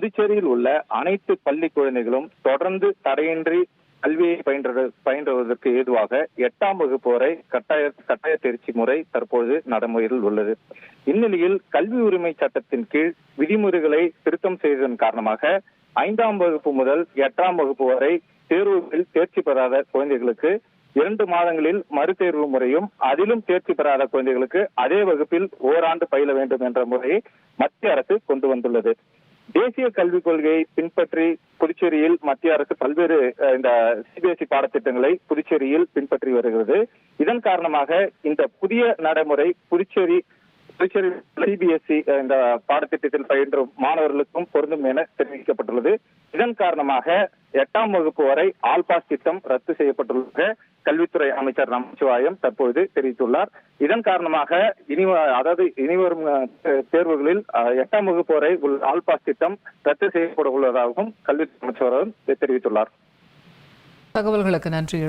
புதுச்சேரியில் உள்ள அனைத்து பள்ளி குழந்தைகளும் தொடர்ந்து தடையின்றி கல்வியை பயின்றுவதற்கு ஏதுவாக 8ஆம் வகுப்பு வரை கட்டாய தேர்ச்சி முறை தற்போது நடைமுறையில் உள்ளது. இந்நிலையில் கல்வி உரிமை சட்டத்தின் கீழ் விதிமுறைகளை திருத்தம் செய்ததன் காரணமாக 5ஆம் வகுப்பு முதல் 8ஆம் வகுப்பு வரை தேர்வுகளில் தேர்ச்சி பெறாத குழந்தைகளுக்கு 2 மாதங்களில் மறுதேர்வு முறையும், அதிலும் தேர்ச்சி பெறாத குழந்தைகளுக்கு அதே வகுப்பில் ஓராண்டு பயில வேண்டும் என்ற முறையை மத்திய அரசு கொண்டு வந்துள்ளது. தேசிய கல்விக் கொள்கையை பின்பற்றி புதுச்சேரியில் மத்திய அரசு பல்வேறு இந்த சிபிஎஸ்இ பாடத்திட்டங்களை புதுச்சேரியில் பின்பற்றி வருகிறது. இதன் காரணமாக இந்த புதிய நடைமுறை புதுச்சேரி சிபிஎஸ்இ இந்த பாடத்திட்டத்தில் பயின்றும் மாணவர்களுக்கும் பொருந்தும் என தெரிவிக்கப்பட்டுள்ளது. இதன் காரணமாக 8ஆம் வகுப்பு வரை ஆல் பாஸ் திட்டம் ரத்து செய்யப்பட்டுள்ளதாக கல்வித்துறை அமைச்சர் நமச்சிவாயம் தற்போது தெரிவித்துள்ளார். இதன் காரணமாக இனிவரும் தேர்வுகளில் 8ஆம் வகுப்பு வரை ஆல் பாஸ் திட்டம் ரத்து செய்யப்பட உள்ளதாகவும் கல்வித்துறை அமைச்சர் தெரிவித்துள்ளார். தகவல்களுக்கு நன்றி.